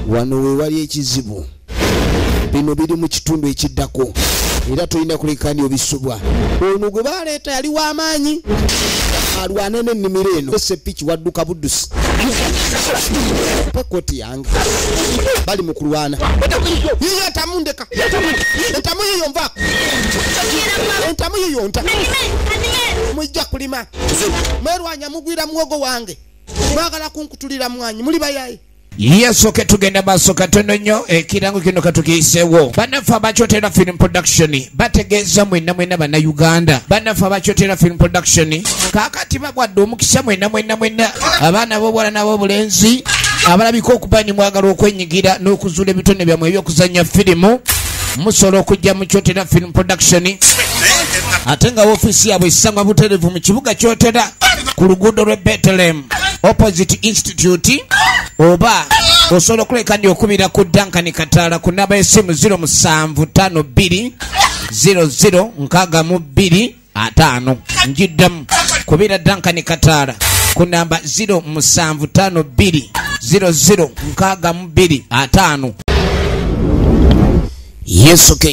wano we wali ekizibu bino biri mu kitundu ekiddako era tulina kulekani obisubwa ono gwe baleeta yali w'amaanyi alwana n'ennimiro eno Seppiki wadduka buddusi pekoti yange bali mu kulwana yiyo entamundeka entamu yiyo nvaako entamu yiyo nta mujja kulima mwerwanya mugwira muwogo wange mwagala kunkutulira mwanyi muli bayaye yesoke tugenda maaso katono nnyo ekirango kino katukiyiseewo bannaffe abakyotera film production bategeeza mwenna bannayuganda bannaffe abakyotera film production kaakati babwadde omukisa mwenna abaana b'obuwala n'ab'obulenzi abalabika okuba ni mwagala okwenyigira n'okuzuula ebitone byammwe ebyokuzannya firimu musobola okujja mu kyotera film production ate nga woofiisi yaabwe esangwa butereevu mu kibuga kyotera ku luguudo lw'e Bethlehem opposite institute oba osobola okuleka ndi okubira ku Duncan Kataala ku namba y'essimu 0752006255 njiddamu kubira Duncan Kataala ku namba 0752006255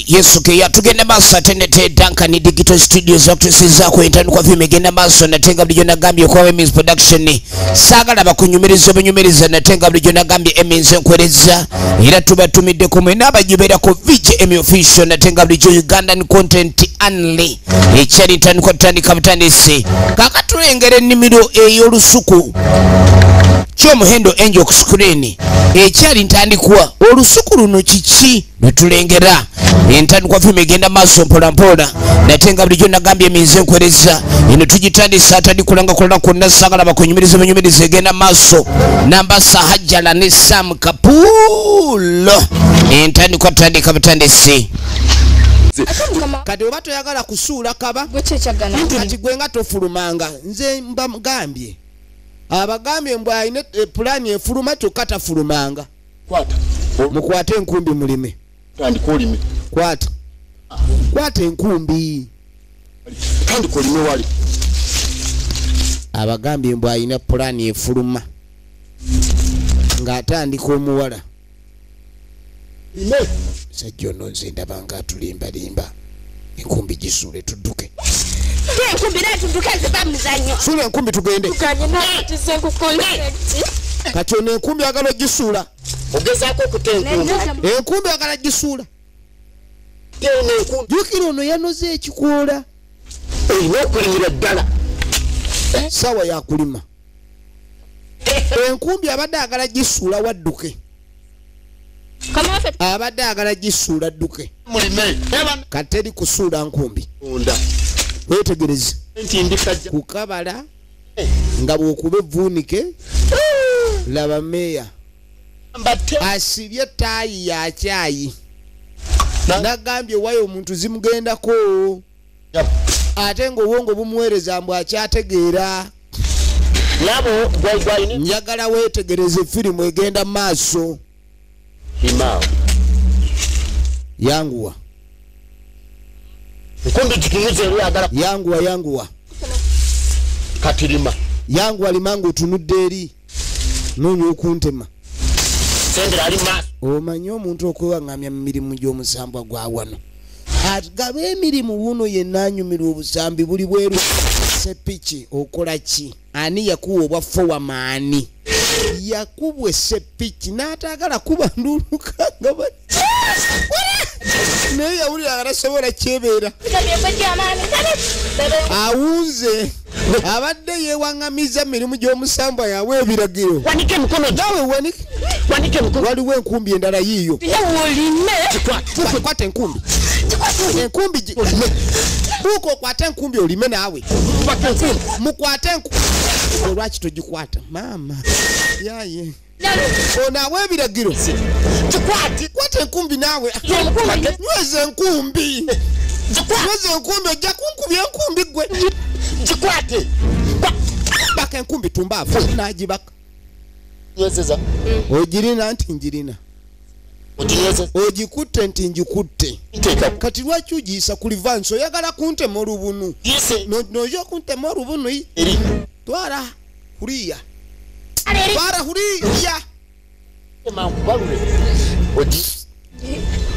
yesoke yatugenda maaso atendete Duncan Digital Studios okutusizaako entandikwa filmu egenda maaso natenga bulijjo nagambye okuba Emmys Production saagala bakunyumiriza obunyumiriza natenga bulijjo nagambye Emmys enkwereza era tubatumiddeko mwena abajubera ku VJM official natenga bulijjo Ugandan content only ekyali ntandikwa tutandika butandisi kakatulengera ennimiro ey'olusuku kyomuhendo Angel ku screen ekyali ntandikwa olusuku luno kiki netulengera entandikwa filmu egenda maaso mpolampola natenga bulijjo nagambye Emmys enkwereza eno tugitandisa atandi kulanga kulala kwonna saagala bakunyumiriza bunyumiriza egenda maaso namba Sahajala ne Sam Kapulo entandikwa tutandika butandisi kati oba toyagala kusuula kaba kati gwe nga tofulumanga nze mbagambye abagambye mbw alina pulaani efuluma kyokka tafulumanga mukwate enkumbi mulime kwata enkumbi abagambye mbw alina pulaani efuluma ng'atandika omuwala sajja ono nze ndaba nga atulimbalimba enkumbi gisuule tudduke suula enkumbi tugende kati ono enkumbi agala ogisuula enkumbi agala gisuula jukira ono yanoze ekikoola okulimira ddala sawa yakulima enkumbi abadde agala gisuula wadduke abadde agala gisuula dduke kati eri kusuula nkumbi wetegereze kukabala nga bwokuba evvuunike laba meeya asibye taayi ya kyayi nagambye wayo omuntu zimugendako ate ng'obwongo bumuweereza mbu akyategeera njagala wetegereze firimu egenda maaso yanguwa yanguwa katirima yanguwa limanga otunudde eri noonya okuntema omanyi omuntu okwewaŋŋamya mu mirimu gy'omusambwa gwa wano agaba emirimu wuno yenna anyumira obusambi buli bweru Seppiki okola ki ani yakuwa obwaffe wamaani yakubwa Seppiki n'ataagala kuba ndulukanga naye yawulira agalasobola kyebeera awunze abadde yewaŋŋamiza emirimu gy'omusambwa yawe ebiragiro nawe waliwo enkumbi endala yiiyo kwata enkumbi buuka okwate enkumbi olime naawe mukwate enkumbi olwaki togikwata maama yaye onaawe ebiragiro kwata enkumbi naawe nyweza enkumbi ojja kunkubi enkumbi gwe gikwate baka enkumbi tumbaafu nagibaka ogirina nti njirina ogikutte nti njikutte kati lwaki ogiyisa ku livansi oyagala kuntema olubunu noja okuntema olubunu twala huliya mankubalule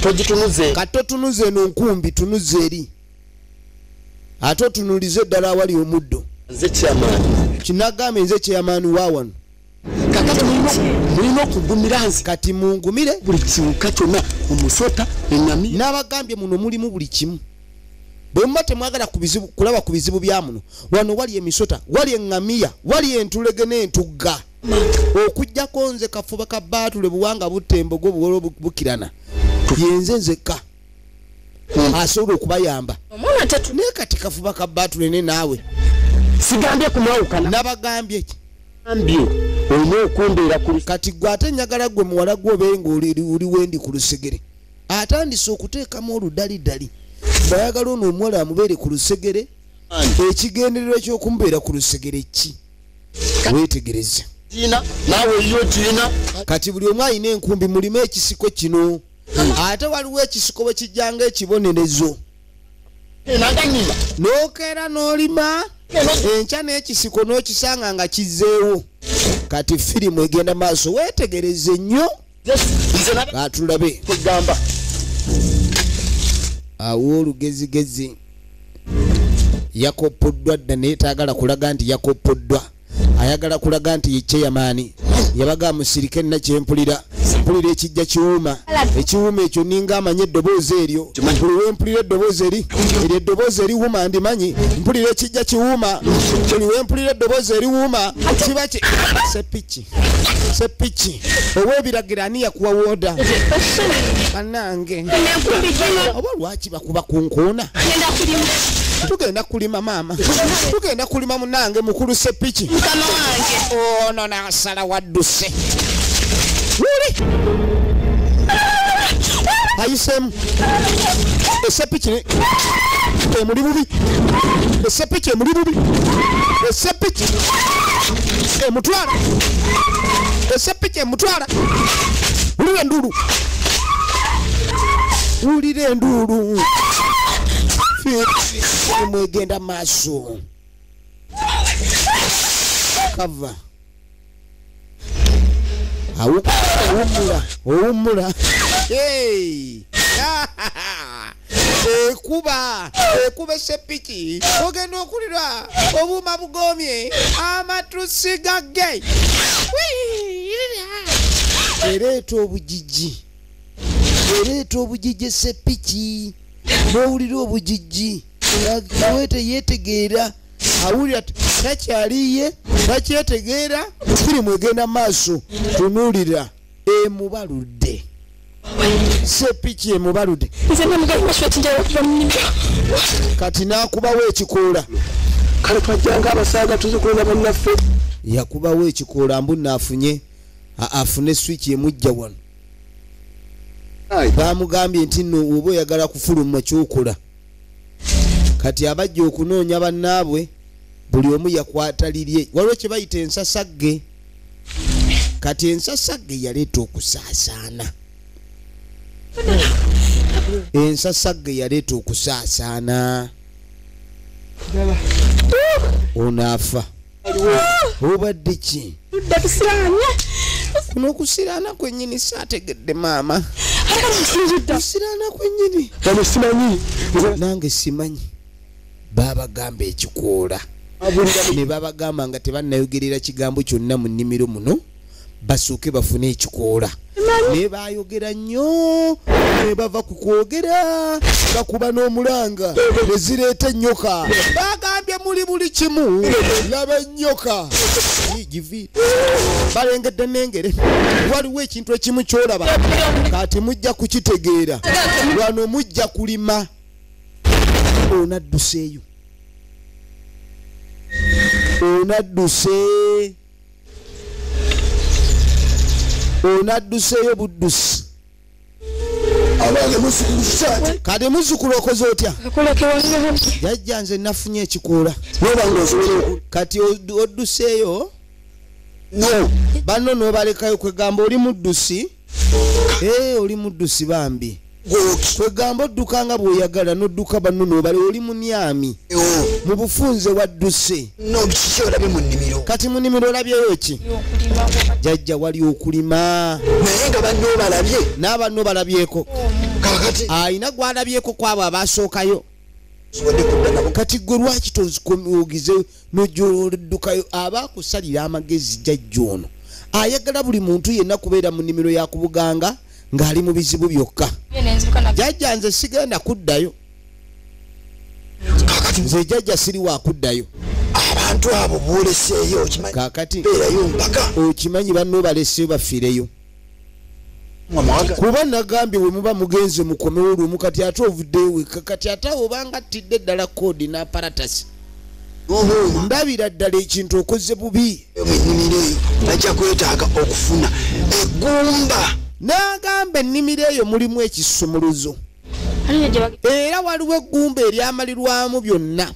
togitunuze kati otunuze eno nkumbi tunuze eri ate otunulize eddala awali omuddo nze kyamaani kinagamba nze kyeyamaani wa wano kakati mulina okugumira nze kati mungumire buli kiwuka kyonna omusota engami n'abagambye muno mulimu buli kimu bwe muba temwagala kulaba ku bizibu bya muno wano wali emisota wali eŋŋamiya wali entulege n'entugga okujjako nze kafuba ka baatule buwanga butembogo buwolo bukirana yenze nzekka asobola okubayamba naye kati kafuba ka baatule ne naawe sigambye kumwawukana nabagambye ki ambye olina okumbeera ku kati gwe ate njagala gwe muwala gwe obeere ng'oli wendi ku lusegere atandise okuteekamu oludalidali bayagala ono omuwala amubeere ku lusegere ekigendererwa ky'okumubeera ku lusegere ki weetegereze naawe yo tiina kati buli omu alina enkumbi mulimu ekisiko kino ate waliwo ekisiko bwe kijjanga ekibonerezo naganyima n'okeera n'olima enkya n'ekisiko n'okisanga nga kizzeewo kati firimu egenda maaso weetegereze nnyo atulabe kugamba awo olugezigezi yakoppoddwa dda naye taagala kulaga nti yakoppoddwa ayagala kulaga nti yekyeyamaani yabaga musirike nina kyempulira mpulira ekijja kiwuuma ekiwuuma ekyo ninga amanye eddoboozi eryo buli wempulira eddoboozi eryo eddoboozi eriwuuma ndimanyi mpulira ekijja kiwuuma buli wempulira eddoboozi eriwuuma kiba ki sepiki ow'ebiragiro ani yakuwa wooda kanange oba lwaki bakuba kunkuuna tugenda kulima maama tugenda kulima munange mukulu sepiki ono nasala wadduse wuli ayisemu esepiki emuli bubi esepiki emuli bubi esepiki emutwala esepiki emutwala wulira enduulu wulira enduulu mwegenda maaso kava owummula ekuba esepiki ogenda okulira obuuma bugomye amatusi gage ereeta obujiji esepiki bwowulira obujiji wete yetegeera awulira takyaliye takyetegeera firimu egenda maaso tunuulira emubaludde sepiki emubaludde kati nakubawo ekikoola kale twajjanga abasaaga tuzikulira bannaffe yakubawo ekikoola mbu naafunye afune swiki emujja wano bamugambye nti nno oba oyagala kufuluma kyokola kati abajja okunoonya bannaabwe buli omu yakwata lirye waliwo kye bayita ensasagge kati ensasagge yaleeta okusaasaana ensasagge yaleeta okusaasaana onaafa obadde ki kuno okusiraana kwennyini saategedde maama kusiraana kwennyini simanyi nange simanyi babagamba ekikoola ne babagamba nga tebannayogerera kigambo kyonna mu nnimiro muno basooke bafune ekikoola naye bayogera nnyo ne bava ku kwogera bakuba n'omulanga ne zireeta enyoka bagambye muli buli kimu laba enyoka givi balengedde n'engere waliwo ekintu ekimu kyolaba kati mujja kukitegeera wano mujja kulima onadduseeyo onadduseeyo buddusi kati muzzukulu okoze otya jajja nze nafunye ekikoola kati odduseeyo banno n'obalekayo kwegamba oli muddusi oli muddusi bambi kwegamba oddukanga bw'oyagala n'odduka banno n'obala oli munyami mu bufunze wadduse kati mu nnimiro olabyeyo ki jjajja wali okulima naye nga banno balabye n'abanno balabyeko kakati ayina gwalabyeko kwabo abaasookayo kati gwe lwaki togize nojoloddukayo abaakusalira amagezi jjajja ono ayagala buli muntu yenna kubeera mu nnimiro yakubuganga ng'ali mu bizibu byokka jjajja nze sigenda kuddayo nze jjajja siri wakuddayo abantu abo booleseeyo kakati beerayo mpaka okimanyi banno baleseyo bafiireyo kuba nagambye we muba mugenze mukomewo olumu kati ate ovuddeyo kati ate obanga attidde ddala koodi n'aparatasi ndabira ddala ekintu okoze bubi ennimiro eyo bajja kwetaaga okufuna eggumba n'agamba ennimiro eyo mulimu ekisumuluzo era waliwo eggumba eryamalirwamu byonna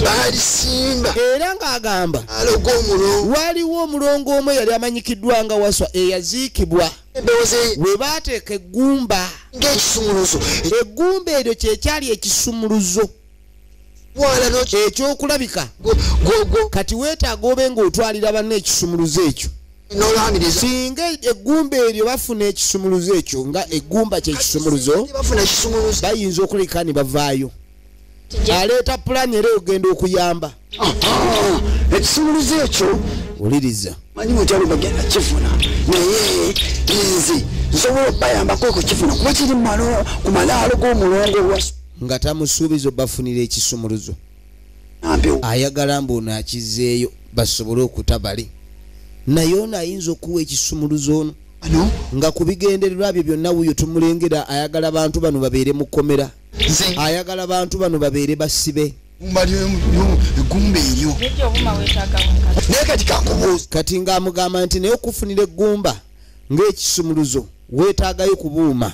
baalisimba era ng'agamba aloga omulongo waliwo omulongo omu yali amanyikiddwa nga waswa eyaziikibwa emboozi we baateeka eggumba ng'ekisumuluzo eggumba eryo kyekyali ekisumuluzo wala ekyokulabika gogo kati weetaaga obe ng'otwalira banno ekisumuluzo ekyo n'olaniriza singa eggumba eryo bafuna ekisumuluzo ekyo nga eggumba kyekisumuluzo bafuna kisumuluzo bayinza okuleka ne bavaayo aleeta pulaani era ogenda okuyamba ekisumuluzo ekyo wuliriza manyi mutyalo bagenda kifuna naye nze nsobola okubayambako okukifuna kuba kiri ku malaalo g'omulongo wa nga tamusuubiza obafunira ekisumuluzo nampewo ayagala mbuono akizeeyo basobole okutabali naye ono ayinza okuwa ekisumuluzo ono ano nga ku bigendererwa bye byonna wuyo tumulengera ayagala bantu bano babeere mu kkomera nze ayagala bantu bano babeere basibe eggumba eryo naye kati kankubuuza kati ng'amugamba nti naye okufunira eggumba ng'ekisumuluzo weetaagayo kubuuma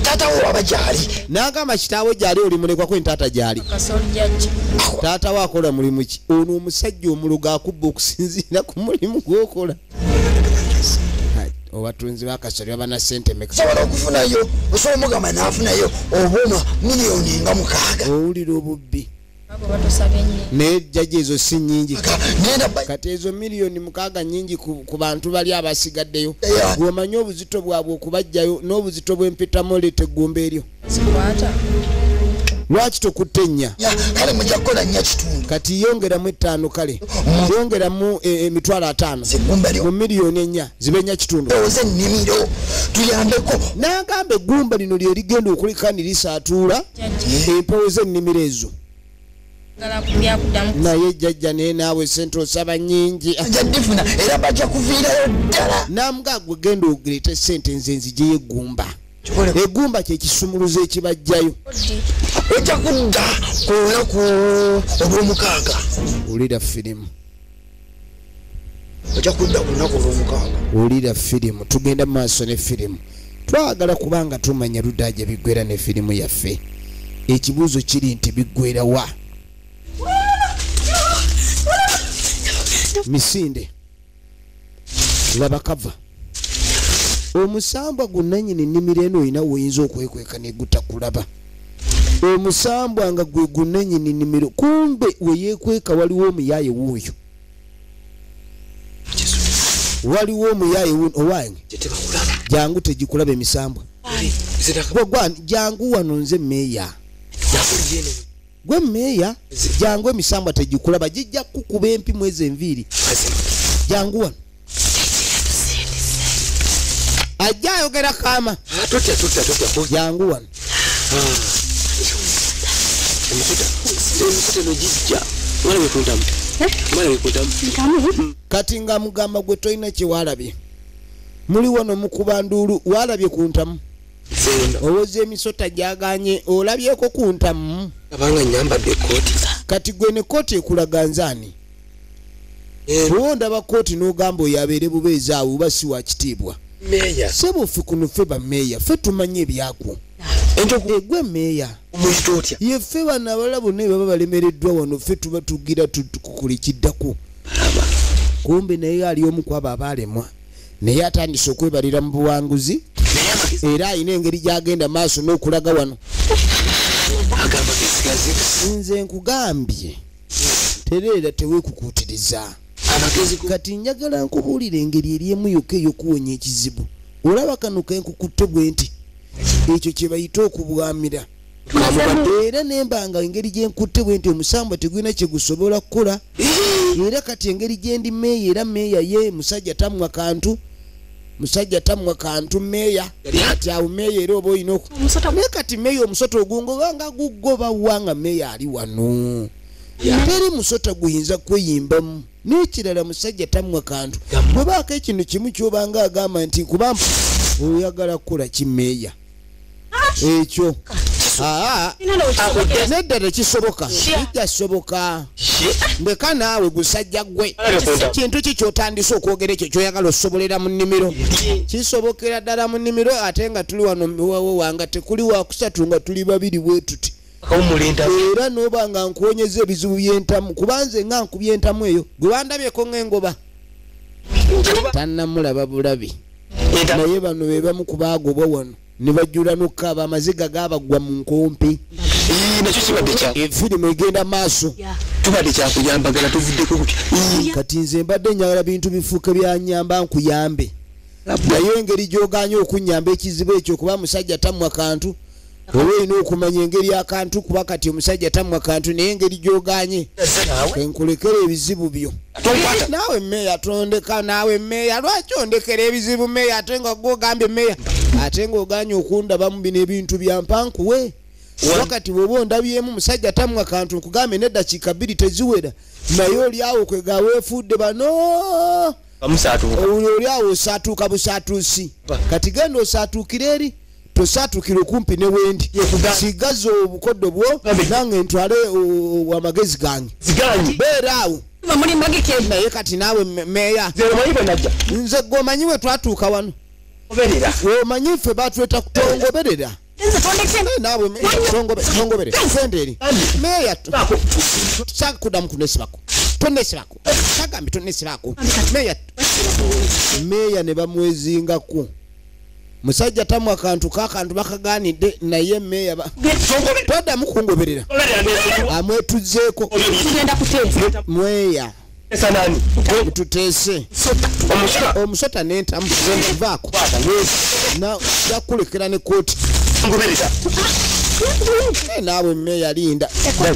taata wo waba gyali n'agamba kitaawe gyali oli mulekwako ntaata gyali taata we akola mulimu ki ono omusajja omulogo akubba okusinziira ku mulimu gw'okola obatunzi bakasoli babana sente meka sobola okufunayo osobola omugamba n'afunayo obuuma miliyoni nga 6 owulira obubbi naye jjajja ezo si nnyingi kati ezo miliyoni 6 nnyingi ku bantu bali abasigaddeyo gweomanyi obuzito bwabwe okubajjayo n'obuzito bw'empitamu oleeta eggumba eryo lwaki tokutta ennya kale mujja kukola nnya kitundu kati yongeramu 5 kale yongeramu emitwalo 5 mu miliyoni 4 zibe ennya kitundu oze ennimiro tuyambeko n'agamba eggumba lino lye ligenda okuleka ne lisaatuula empewo z'ennimiro ezo naye jjajja naye naawe sente osaba nnyingi ajja difuna era bajja kuviirayo ddala namugaa gwe genda ogereeta sente nze nzijeyo eggumba eggumba kyekisumuluzo ekibajjayo ojja kudda ku lunaku olw'omukaaga olira firimu ojja kudda ku lunaku olw'omukaaga olira firimu tugenda mu maaso ne firimu twagala kubanga tumanya ludaaja biggwera ne firimu yaffe ekibuuzo kiri nti biggwera wa misinde laba kava omusambwa gunnanyini nnimiro eno olina woyinza okwekweka negutakulaba omusambwa nga gwe gunnanyini nnimiro kumbe weyekweka waliwo omuyaaye wuuyo waliwo omuyaaye owange jangu tegikulaba emisambwa jangu wano nze meeya gwe meeya jangu emisambwa tegikulaba gijja kukuba empimu ezo enviiri jangu wano ajja ayogera kaama jangu wano kati nga mugamba gwe tolina kyewalabye muli wano mukuba nduulu walabye ku ntamu owoza emisota gyaganye olabyeko ku ntamu abanga nyambadde ekooti kati gwe ne kooti ekulaga nzaani bwondaba kooti n'ogamba oyo abeere bubeezi awo oba si wa kitiibwa meeya sebo ffe kuno ffe bameeya ffe tumanye ebyagwo egwe meeya omuyita otya yeffe bano abalala bonna baba balemereddwa wano ffe tuba tugira tukulikiddako kumbe naye ali omu kwabo abaalemwa naye atandise okwebalira mu buwanguzi era ayina engeri gyagenda maaso n'okulaga wano. Nze nkugambye tereera teweekukuutiriza. Kati njagala nkubuulira engeri eri emu yokka ey'okuwonya ekizibu. Olaba kano kenkukutte bwe nti ekyo kye bayita okubwamira. Era nembanga engeri gye nkutte bwe nti omusambwa tegulina kye gusobola kukola. Era kati engeri gye ndi meeya era meeya ye musajja tamwa kantu. Musajja tamwa kantu meeya. Kati awo meeya era oba olina naye kati meeya omusota ogungoba nga gugoba wanga meeya ali wano. Teri musota guyinza kweyimbamu. N'ekirala musajja tamwa kantu. Bwebaako ekintu kimu ky'obanga agamba nti nkubamba oyagala kukola kimeeya. Ekyo nedda tekisoboka. Kijjasoboka. Mbeka naawe gusajja gwe. Kintu ki ky'otandise okwogera ekyo ky'oyagala osobolera mu nnimiro. Kisobokera ddala mu nnimiro ate nga tuli wano wanga tekuli wakusatu nga tuli babiri bwe tuti. Era n'oba nga nkuwonyeza ebizibu by'entamu kubanze nga nkubye entamu eyo gwe wandabyeko ng'engoba tannamulaba bulabi. Naye bano be bamu ku baagobwa wano ne bajjula n'okkaaba amaziga gaabagwa mu nkompe. Efirimu egenda maaso. Tubadde kyakuyambagala tuvuddeko kutya. Kati nze mbadde njagala bintu bifuuke byanyamba nkuyambe. Naye engeri gy'ogaanye okunyamba ekizibu ekyo kuba musajja tamwa kantu. Oba olina okumanya engeri akantu kuba kati omusajja tamwa kantu naye engeri gy'ogaanye enkulekera ebizibu byo. Naawe meeya tondeka naawe meeya lwaki ondekera ebizibu meeya ate nga gwogambye meeya ate ng'ogaanye okundabamu bino ebintu byampankuwe. Wakati bw'oba ondabyemu musajja tamwa kantu nkugambe n'eddakiika 2 teziwera naye oli awo kwega weefudde bano oli awo osaatuuka busaatuusi. Kati genda osaatuukira eri tosaatukira okumpi ne wendi sigaza obukoddo bwo nange ntwale amagezi gange beera awo. Naye kati naawe meeya nze gwomanyi we twatuuka wano omanyi ffe batweta kutongoberera naawe tongoberera fendeeri meeya sakudamu kunesibako tonesibako sagambye tonesibako meeya ne bamwezingako. Musajja tamwa kantu kakantu bakaganidde naye meeya twaddamu kungoberera amwetuzeeko mweya tuteese omusota n'entamu vaako nakulekera ne kooti naawe meeya linda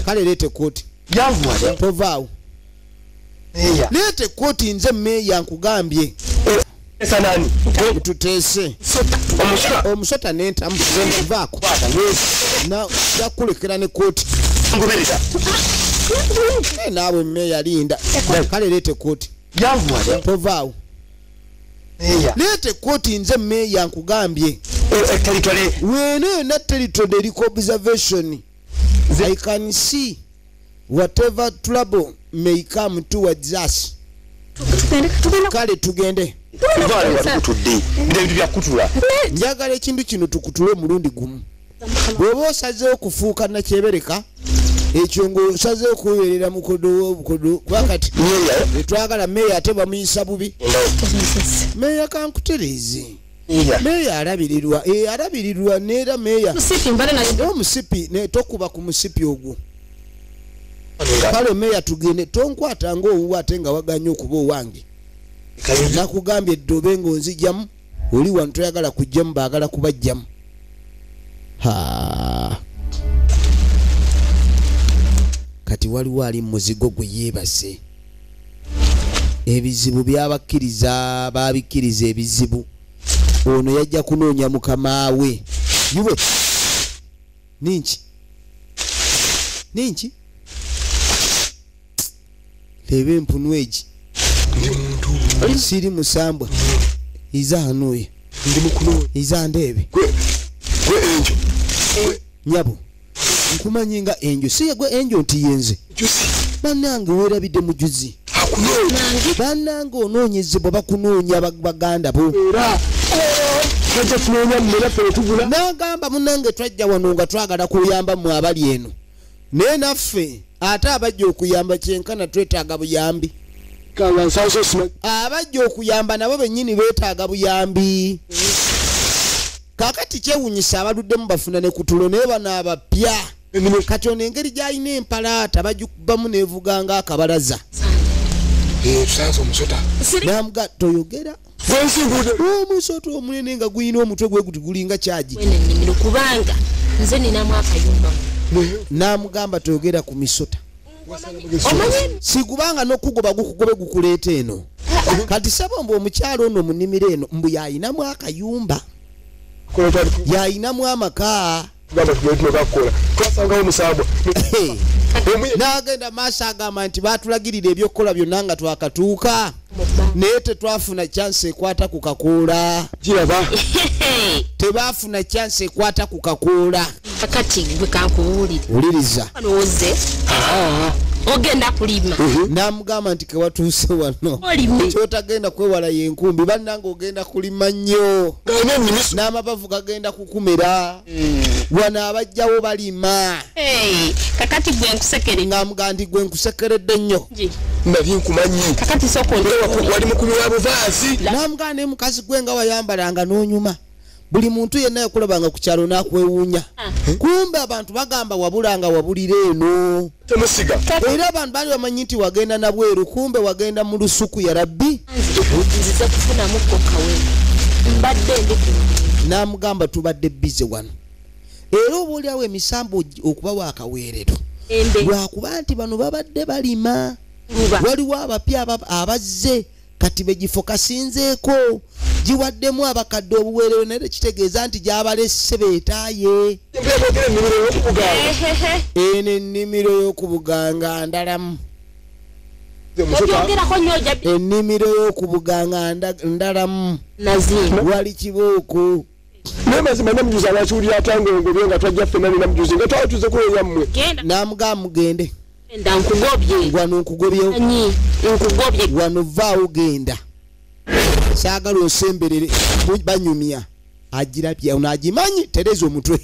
kale leete kooti tovaawo leete kooti nze meeya nkugambye tuteese omusota n'entamu vaako nakulekera ne kooti naawe meeya linda kale leete kooti tovaawo leete kooti nze meeya nkugambye weeno yonna territory eriko observation. I can see whatever trouble may come towards us. Kale tugende njagala ekintu kino tukutule omulundi gumu. Bw'oba osazeewo okufuuka nakyebereka ekyo ng'osazeewo okuweerera mukodo kuba kati etwagala meeya ate bamuyisa bubi. Meeya kankutereeze meeya alabirirwa neera meeya omusipi tokuba ku musipi ogwo. Kale meeya tugende tonkwata ng'owuwa ate nga waganye okuba owange. Nakugambye eddobe ng'onzijjamu oli wano toyagala kujjamu baagala kubajjamu. Kati waliwo ali muzigo gwe yeebase. Ebizibu byabakkiriza babikkiriza ebizibu. Ono yajja kunoonya mukama we. Yuwe ninki leba empunu egi siri musambwa iza hanuye iza ndebe nyabo nkumanyi nga enjo si yegwe enjo nti yenze bannange weerabidde mujuzi bannange onoonyezebwa bakunoonya baganda bo nagamba munange twajja wano nga twagala kuyamba mu abali eno naye naffe ate abajja okuyamba kyenkana twetaaga buyambi. Abajja okuyamba nabo bennyini beetaaga buyambi. kakati kyewunyisa abaluddemu bafuna ne kutulo naye bano abapya kati ono engeri gy'alina empalaata bagikubamu neevuga nga akabalaza tusanze omusota namuga toyogera omusota omunene nga guyina omutwe gwe guti gulinga kyagi kubanga nze ninamu akayumba namugamba toyogera ku misota sigubanga n'okugoba gukugobe gukuleeta eno kati saba mbu omukyalo ono mu nnimiro eno mbu yayinamu akayumba yayinamu amaka n'agenda maaso agamba nti baatulagirira ebyokkola byonna nga twakatuuka naye tetwafuna chansi ekwata ku kakoola tebaafuna chansi ekwata ku kakoola kakati gwe kankubuulire wuliriza oze ogenda kulima namugamba nti kewatuuse wano kyotagenda kwewala yenkumbi bannanga ogenda kulima nnyo n'amabavu gagenda kukumera wano abajjawo balima kakati gwe nkusekere ngamuga nti gwe nkusekeredde nnyo nali nkumanyi kakati soko wali mukunywa buvaasi namuga ne mukazi gwe nga wayambalanga n'onyuma buli muntu yenna yakulabanga ku kyalo n'akwewuunya kumbe abantu bagamba wabulanga wabulira eno temusiga era abantu baali bamanyi nti wagenda na bweru kumbe wagenda mu lusuku ya rabbi nzize kufunamu kokawe mbadde ndi n'amugamba tubadde bize wano era oba oliawo emisambo okuba wakaweerero lwakuba nti bano babadde balima waliwo abapya abazze kati begifo kasinzeeko giwaddemu abakadde obuweerero naye kitegeeza nti gyabalesse beetaaye eno ennimiro y'okubuganga ndalamu ennimiro y'okubuganga ndalamu wali kibooko naye mazima namujuzi abakiwulira atange ngobye nga twajja ffenna ninamujuzi nga twatuze kuweyammwe namugamba mugende nkugobye wano nkugobyewo nkugobye wano vaawo genda saagala osemberere banyumya agirabya ono agimanyi tereza omutwe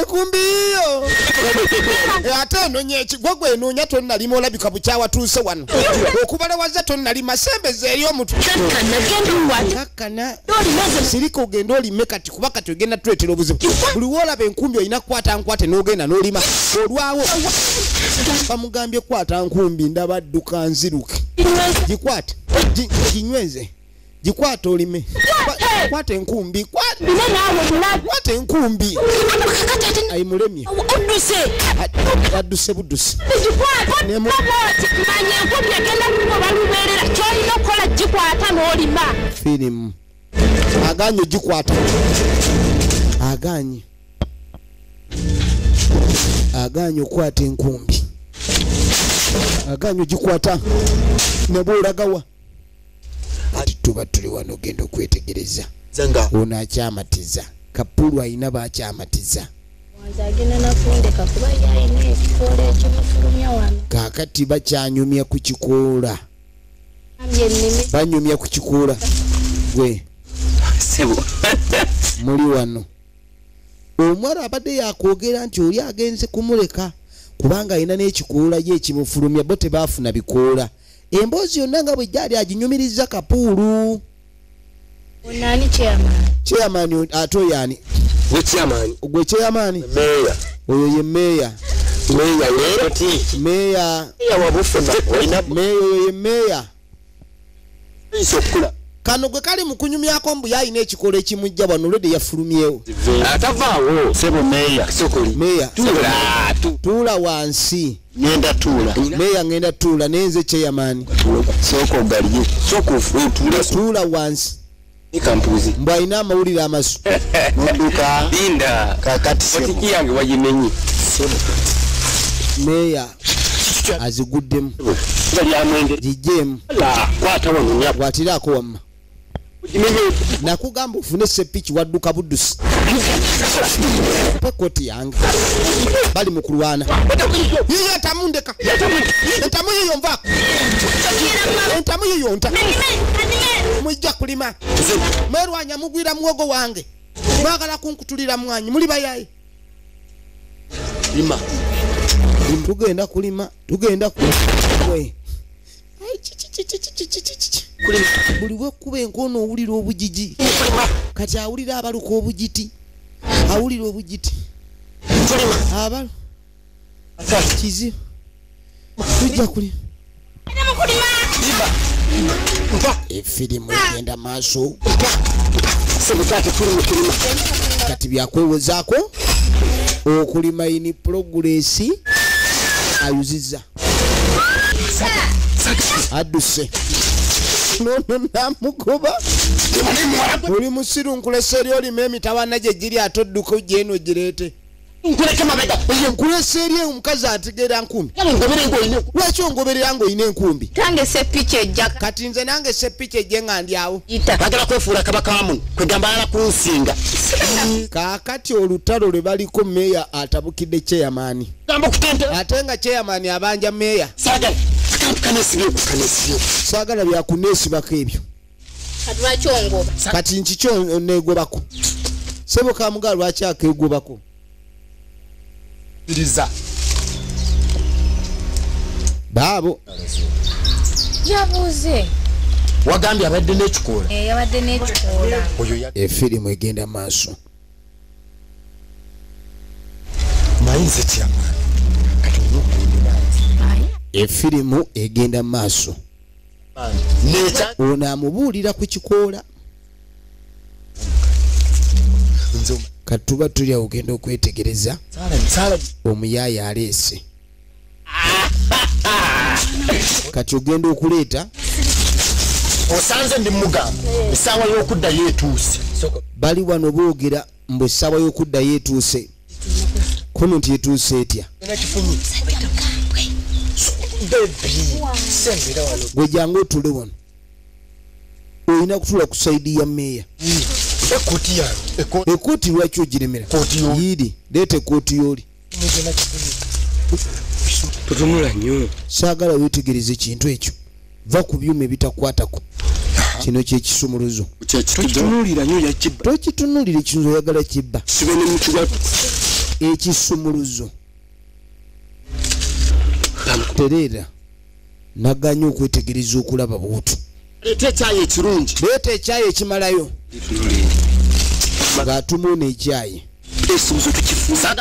ekumbiyo ate enoonya ekigwa gwe enoonya tonnalima olabika bukyawatuuse wano okubalawaza tonnalima sembeza eri omutwe kakkana sirika ogenda olime kati kuba kati ogenda tuleetera obuzibu buli woolaba enkumbi olina kukwata nkwate n'ogenda n'olima olwawo bamugambye kwata nkumbi ndaba dduka nziruke gikwate ginyweze gikwata olime kwata enkumbi kwata enkumbi ayimulemye adduse budduse firimu aganye ogikwata aganye okwata enkumbi aganye ogikwata nabwe olagawa ati tuba tuli wano ogenda okwetegereza ono akyamatiza kapulu ayina baakyamatiza kaakati bakyanyumya ku kikoola banyumya ku kikoola gwe muli wano omwala abadde yakwogera nti oli agenze kumuleka kubanga ayina n'ekikoola ye ekimufulumya bo tebaafuna bikoola emboozi yonna nga bwe gyali aginyumiriza kapuulu onani chairman ate oyani gwe chairman oyo ye meya oyo ye meya kano gwe kali mu kunyumyako mbu yayina ekikola ekimujja wano olwedde yafulumyewo atavaawo sebo meya tuula wansi meya ngenda tuula nenze chairman tuula wansi mbu alina amawulire amasu meya aziguddemu gijjeemu bwatiraako wamma nakugamba ofune sepiki wadduka buddusi pekoti yange bali mu kulwana yiyo entamundeka entamu yiyo nvaako entamu yiyo nta mujja kulima mwerwanya mugwira muwogo wange mwagala kunkutulira mwanyi muli bayaye lima tugenda kulima tugenda we buli wekuba enkono owulira obujiji kati awulira abaluka obujiti awulira obujiti abalu kizibu tujja kulima efirimu egenda maaso kati byakwewozaako okulima ini progress ayuziza adduse nono namugoba oli musiru nkulesa eri olima emitawana gye giri atodduka ojja eno gireete nkulesa eri omukazi ategeera nkumbi lwaki ongoberera ng'olina enkumbi tange sepiki ejja kati nze nange sepiki ejje nga ndi awo bagala kwefuula kabaka wamu kwegamba ala kunsinga kaakati olutalo lwe baliko meeya atabukidde chairman ate nga chairman abanja meeya saagala byakuneesibako ebyo kati nkikyo neegobako sebo kamugaa lwaki akeegobako baabo yabuuze wagambye abadde n'ekikoola yabadde n'ekikoola efirimu egenda maaso mayinza ekyamaani kati efirimu egenda maaso ono amubuulira ku kikoola kati tuba tuli awo ogenda okwetegereza omuyaaya aleese kati ogenda okuleeta osanze ndi mugamba essaawa y'okuddayo etuuse bali wano boogera mbu essaawa y'okuddayo etuuse kono nti etuuse etya gwe jangu otule wano olina kutula ku saidi ya meeya ekooti lwaki ogiremera yiri leeta ekooti y'oli tutunula nnyo saagala weetegereze kintu ekyo va ku byuma ebitakwatako kino kyekisumuluzo tokitunuulira ekintu oyagala kibba ekisumuluzo tereera naganya okwetegereza okulaba bwutu leeta ekyayi ekirungi leeta ekyayi ekimalayo ng'atumuuna ekyayi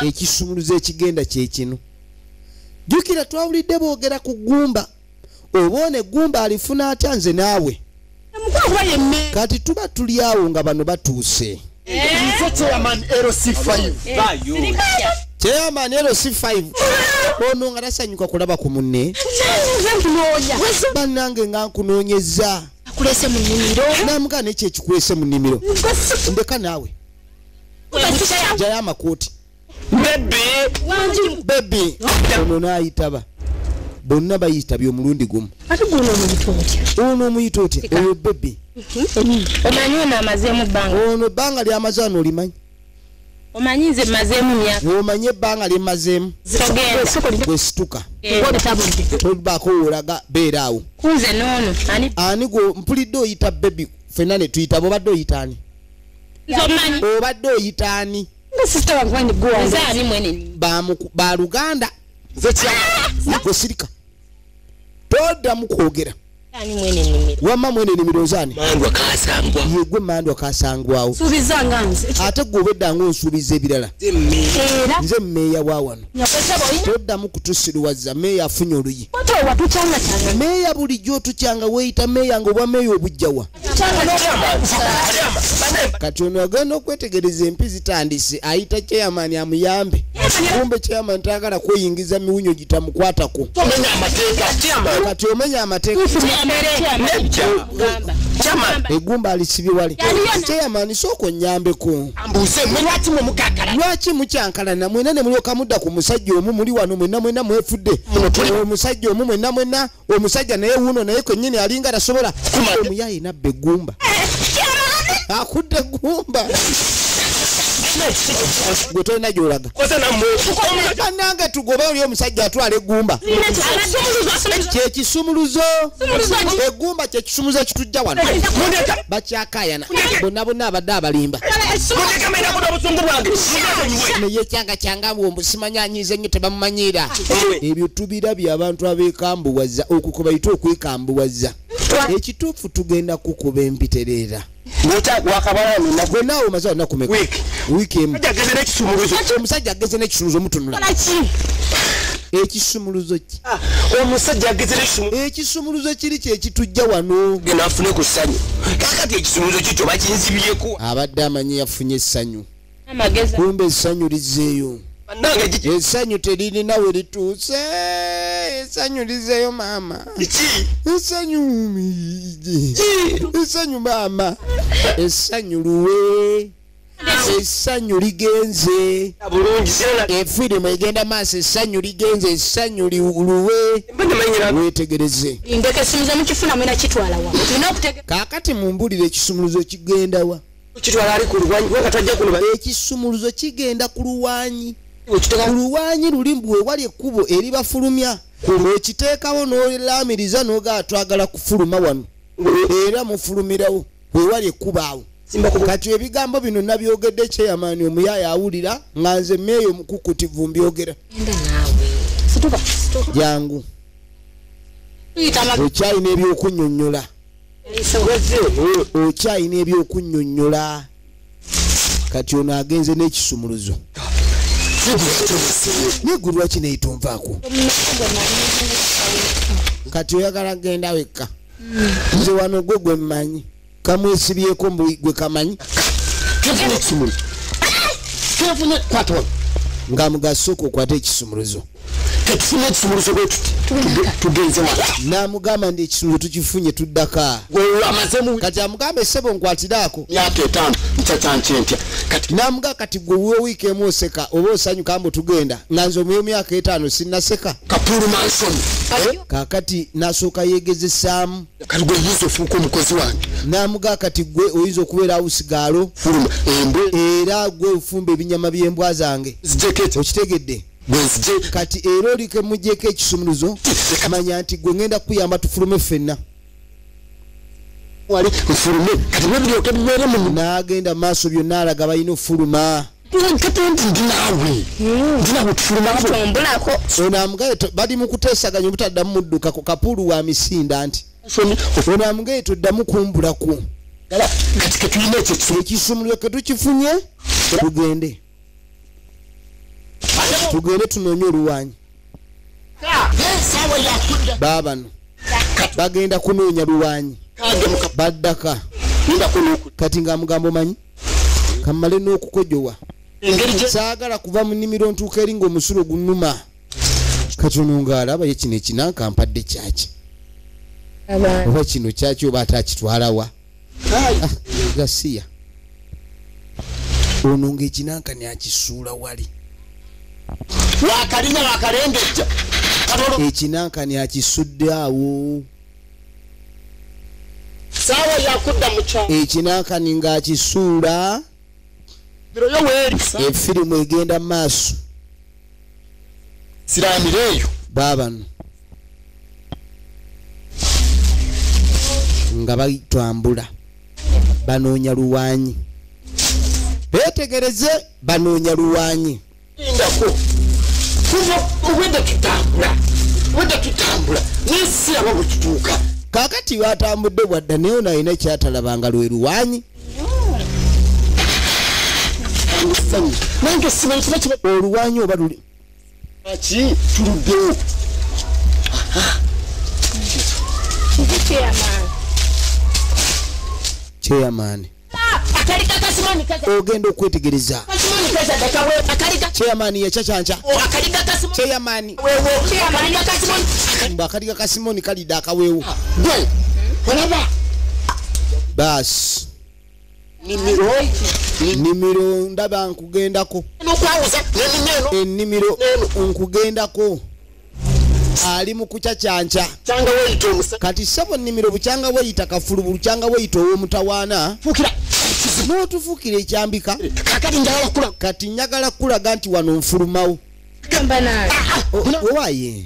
ekisumuluzo ekigenda kyekino jjukira twawulidde boogera ku ggumba oba ono eggumba alifuna atya nze naawe kati tuba tuli awo nga bano batuuse chairman LC5 chairman LC5 ono nga tasanyuka kulaba ku munne bannange nga nkunoonyeza kulese mu nnimiro namugaa nekyo ekikwese mu nnimiro ndeka naawe jayo amakooti bebi ono naayitaba bonna bayitabye omulundi gumu ate guno omuyita otya ono omuyita otya oyo bebi omanyi ono amazeemu ebbanga ono ebbanga lyamaze ano olimanyi omanyi nze mazeemu myaka omanyi ebbanga lyemazeemu gwe situka tobaako woolaga beera awo kunze noono ani gwe mpulidde oyita bebi fenna ne tuyita bwobadde oyita ani obadde oyita ani baluganda gwe sirika toddamu kwogera wamma mwene ennimiro nzaani yegwe mandwa kasangwawo ate gwe obeddanga onsuubiza ebirala nze mmeeya wa wano toddamu kutusiruwaza meeya afunye oluyi meeya bulijjo otukyanga weeyita meeya nga obwa meeya obujjawa kati ono agenda okwetegereza empi zitandise ayita chairman amuyambe kumbe chairman taagala kweyingiza miwunyo gitamukwatako kati omenya amateeka egumba alisibye wali chairman sooka onnyambeko lwaki mukyankalana mwena ne mulyoka mudda ku musajja omu muli wano mwenna mwefudde omusajja omu mwenna omusajja naye wuno naye kwennyini alinga tasobola omuyayi nabba egumba akudde egumba gwe tolina gyolaga bannange tugobe oli omusajja atwala egumba kyekisumuluzo egumba kyekisumuluzo ekitujja wano bakyakayana bonna abadde abalimba naye kyanga bwombusimanyanyize nnyo tebamumanyiira ebyo tubirabye abantu abekambuwaza okuko bayite okwekambuwaza ekituufu tugenda kukuba empiterera wakabala nina gwe naawe omaze olunaku meka wiiki emu ageze n'ekisumuluzo omusajja ageze n'ekisumuluzo mutunula ekisumuluzo ki omusajja ageze n'ekisumuluzo ekisumuluzo kiri kyekitujja wano gena afune ku ssanyu kakati ekisumuluzo kikyo bakinzibyeko abadde amanyi yafunye essanyu amagezi kumbe essanyu lizeeyo bannange essanyu teririna we lituuse essanyu lizeeyo maama essanyu essanyu maama essanyu luwe essanyu ligenze bulungi sirana efirimu egenda maaso essanyu ligenze essanyu luwe wetegereze ndekesimiza mukifuna mwina kitwala wa tulina okutegeka kaakati mumbulire ekisumuluzo kigenda wa kitwala ali ku luwanyi wakatajja kuno ekisumuluzo kigenda ku luwanyi ku luwanyi lulimbwe wali ekkubo eribafulumya ekiteekawo n'olamiriza n'ogaa twagala kufuluma wano era mufulumirawo wewali ekkubo awo kati ebigambo bino nabyogedde kyeyamaani omuyaaya awulira nga nze meeyo mukukutivu mbyogera jangu okyalina ebyokunnyonnyola okyalina ebyokunnyonnyola kati ono agenze n'ekisumuluzo negulu lwaki neyitonvaako kati oyagala genda wekka nze wano gwe gwe mmanyi kamwesibyeko gwe kamanyi nga mugasooka okwata ekisumuluzo tetufuna ekisumuluzo bwe tugenze wala namugamba nti ekisumuluzo tukifunye tuddaka amazemu kati amugamba essebo nkwatiraako myaka 5 nkyakyantya kati namuga kati gwe wiiki emu oseka oba osanyuka mbu tugenda nga nze omuyo myaka 5 sinnaseka kapulu mansoni kaakati nasooka yeegezesaamu kati gwe yinza ofuuka omukozi wange namuga kati gwe oyinza okubeera awusigaalo fuluma embwe era gwe ofumba ebinyama by'embwa zange zijekete okitegedde bwezije kati era olike mujjeko ekisumuluzo manya nti gwe ngenda kuyamba tufulume ffenna wali nfulume kati nebiryoke bibeere mu n'agenda maaso byonna alaga balina ofuluma nkatenti ndinawe tufulumaabo ono amugaye bali mu kuteesaganya obutaddamu mudduka ku kapulu wa misinde nti ono amugaye toddamu kumbulaku kati ketulina ekyo ekisumuluzo ke tukifunye tugende tunoonye oluwanyi baabano bagenda kunoonya luwanyi baddaka kati nga mugambo manyi kamale n'okukojowa saagala kuva mu nnimiro ntuuka eri ng'omusulo gunnuma kati ono ng'alaba ye kino ekinanka mpadde kyaki oba kino kyaki oba ate akitwalawa gasiya ono ng'ekinanka ne akisuula wali wakalina wakalengejja ekinankani akisudde awo saawa yakudda mukyalo ekinankani ng'akisuula biroyo weeri efirimu egenda mu maaso siramireeyo baabano nga batambula banoonya luwanyi beetegereze banoonya luwanyi indako kuva weda tutambula nesiraba bwekituuka kaakati batambudde bwadda naye ono alina kyatalabanga lwe luwanyi nange simanyi kiba kiba oluwanyi oba luli aki tuluddewo chairman akalika kasimoni kaza ogenda okwetegereza kasimoni kaza dakawe akalika chairman yakyacanca akalika kasimoni chairman wewo akalika kasimoni mbu akaliga kasimoni kalidde akaweewo gwe olaba baasi nnimiro ndaba nkugendako nokwawuza nenimeno ennimiro nkugendako ali mu kucacanca cyanga weyita omusa kati ssebo nnimiro bukyanga weyita kafulu bukyanga weyita ow'omutawaana fukira n'otufuukira ekyambika kakati njagala kula kati njagala kulaga nti wano nfulumawo Gamba nawe. owaye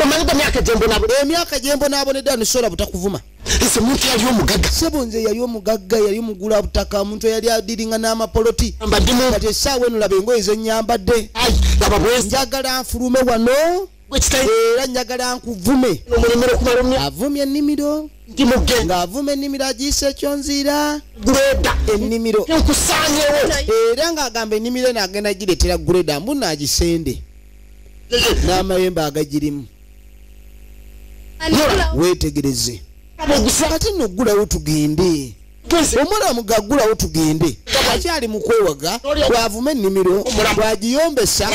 omanyiga myaka gyembonaabona emyaka gyembonaabonedde anisobola butakuvuma ese omuntu yali omugagga ssebo nze yali omugagga yali mugula butaka omuntu eyali adiringa n'amapoloti mbaddimu kati essaawa eno laba engoye zenyambadde ayi laba bwezi njagala nfulume wano bwekitayi era njagala nkuvume omulimiro okumala omya avumye ennimiro ndi mugenga ng'avuma ennimiro agiise ekyonziira greda ennimiro nkusanyewo era ng'agamba ennimiro eno agenda gireetera gureda mbu naagisende n'amayembe agagirimu weetegereze ate nno ggulawo tugende omulamu gaggulawo tugende akyali mu kwewaga bw'avuma ennimiro bw'agiyombesa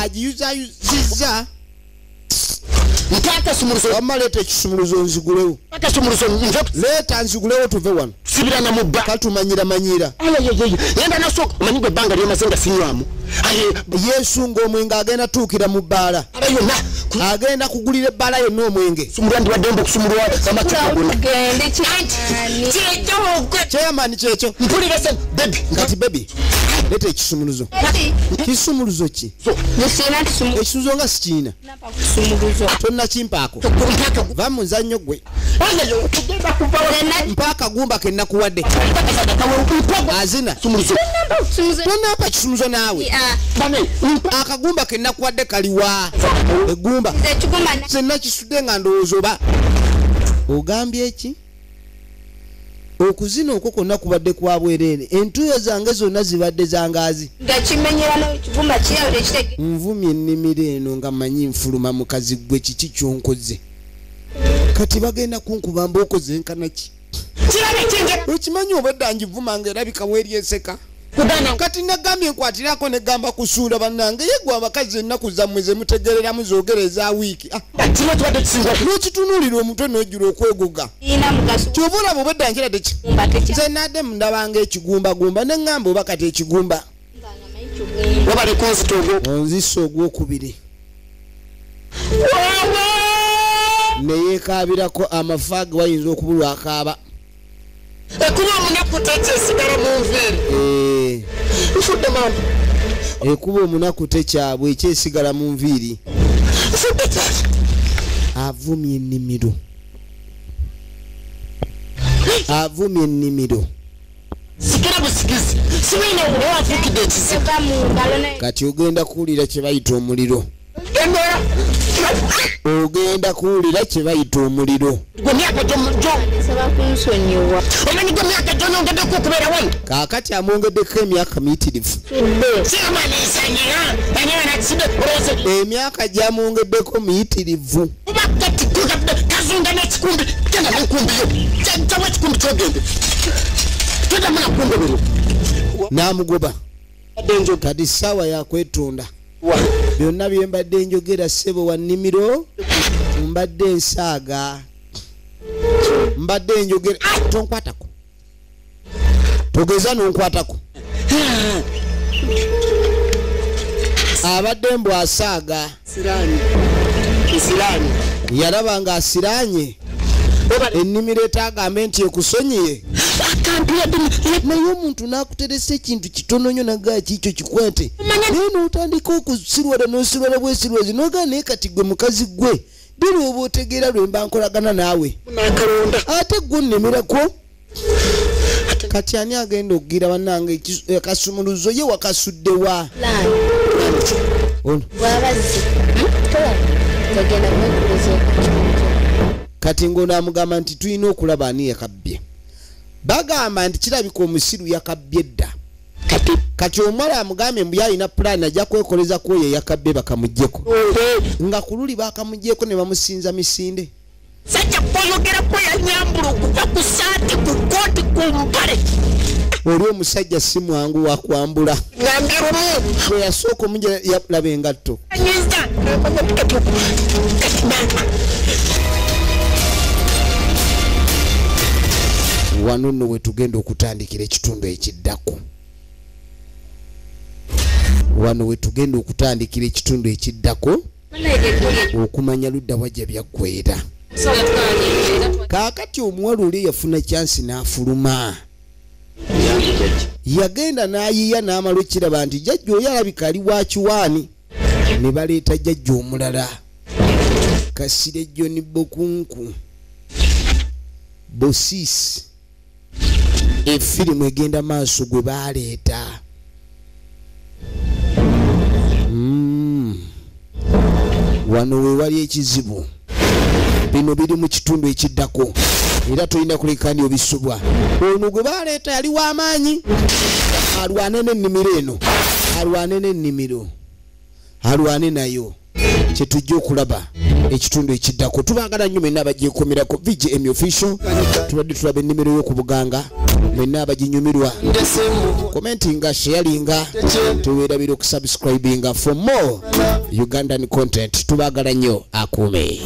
agiyuzayuzizza ntaata sumuluzo wamma leeta ekisumuluzo nzigulewo ata sumuluzo nze leeta nzigulewo tuve wano sibirana mu bba katumanyira yenda nasooka omanyi gwe ebbanga lyemaze nga sinywamu yesunga omwenge agenda tuukira mu bbaala ala yonna agenda kugulira ebbaala yonna omwenge sumulwa ndibaddemba okusumulwa amacupa gonna tugende kyani kyeyamaani kyekyo mpulira se bebi ngati bebi leeta ekisumuluzo kisumuluzo ki musina tusumuza ekisumuluzo nga sikiina kusumuza tonnakimpaako mpaka va mu nzannyo gwe alayo tugenda kuva mpa akagumba ke nnakuwadde azina sumuluzo kusumuza tonampa kisumuluzo naawe bane akagumba ke nnakuwadde kaliwa egumba ekigumba senna kisudde nga ndowooza oba ogambye eki okuzina okwo kwonna kubadde kwa bwereere entuuyo zange zonna zibadde zangaazi nga kimenyera n'ekigumba kiyawo tekitege nvumye ennimiro eno nga manyi nfuluma mukazi gwe kiki kyonkoze kati bagenda kunkuba mba okoze nkanaki kirabe kinge okimanyi obadde ngivuma nga erabika weeryeseka kudana kati nagambye nkwatirako negamba kusuula bannange yegwa abakazi ennaku zammwe ze mutegereramu zoogera eza wiiki kino tubadde kisinga n'okitunuulira omutwe n'ojjula okweguga ina mugaso kyova olaba obadde nkiradde ki kumba tekya nze nadde mundabanga ekigumbagumba ne ŋŋamba oba kati ekigumba wabale konsito ogwo onzisa ogwokubiri neyeekaabirako amafa ge wayinza okubulwa akaaba ekuba omunaku tekyesigala mu nviiri nfudde mamba ekuba omunaku tekyabwe ekyesigala mu nviiri nfudde kyaki avumye ennimiro avumye ennimiro sikira busigizi siwina obule wafuukidde ekizibu eva mu ngalo naye kati ogenda kuwulira kye bayita omuliro endora ogenda kuwulira kye bayita omuliro gwe myaka gyo nsaba kunsonyiwa omanyi gwe myaka gyonongeddeko okubeera wano kaakati amwongeddeko emyaka miyitirivu tudde siamanisanyira anyana nakiside olowooze emyaka gyamwongeddeko miyitirivu kuba kati kazunga n'ekikumbi genda nenkumbiyo jamu ekikumbi kyogende todamu nakumbi biro n'amugoba adde enjoga kati ssaawa yakwetonda byonna bye mbadde njogera ssebo wa nnimiro mbadde nsaaga mbadde njogera tonkwatako togeza nonkwatako abadde mbw asaaga sirani isirani yalaba nga asiraanye ennimiro etaagambe nti ekusonyiye naye omuntu n'akuteresa ekintu kitono nnyo nagaa kiikyo kikwate naye n'otandika okusirwala n'osirwala bwesirwazi n'ogaa naye kati gwe mukazi gwe biri oba otegeera lwe mba nkolagana naawe nakalonda ate gwe nnemerako kati ani agenda okugira bannange akasumuluzo ye wakasuddewa ono bwabazzi togenda kwekuliza kati ng'ono amugamba nti tulina okulaba ani yakabbye bagamba nti kirabika omusiru yakabbye dda kati omuwala amugambye mbu yalina pulaani ajja kwekoleza ku oyo eyakabbye bakamuggyeko nga ku luli bakamuggyeko ne bamusinza misinde sajja kwoyogerako yanyambula okuva ku saati ku kooti ku mpale oli omusajja si mwangu wakwambula ngambye lumu bwe yasooka omunja yalaba engatto anyiza kati mama wano nno we tugenda okutandikira ekitundu ekiddako wano we tugenda okutandikira ekitundu ekiddako okumanya ludda wajja byaggweera kaakati omuwala oli yafuna kyansi n'afuluma yagenda n'ayiya n'amala okiraba nti jjajja oyo alabika ali wa kiwaani ne baleeta jjajja omulala kasire John Bokunku Bosisi efirimu egenda maaso gwe baleeta wano we wali ekizibu bino biri mu kitundu ekiddako era tolina kulekani obisubwa ono gwe baleeta yali w'amaanyi alwane n'ennimiro eno alwane n'ennimiro alwane nayo kyetujja okulaba ekitundu ekiddako tubaagala nnyo mwenna abagyekomerako VGM official tubadde tulaba ennimiro y'okubuganga mwenna abaginyumirwa commentinga sharinga tuweerabira okusubscribinga for more Ugandan content tubaagala nnyo akuume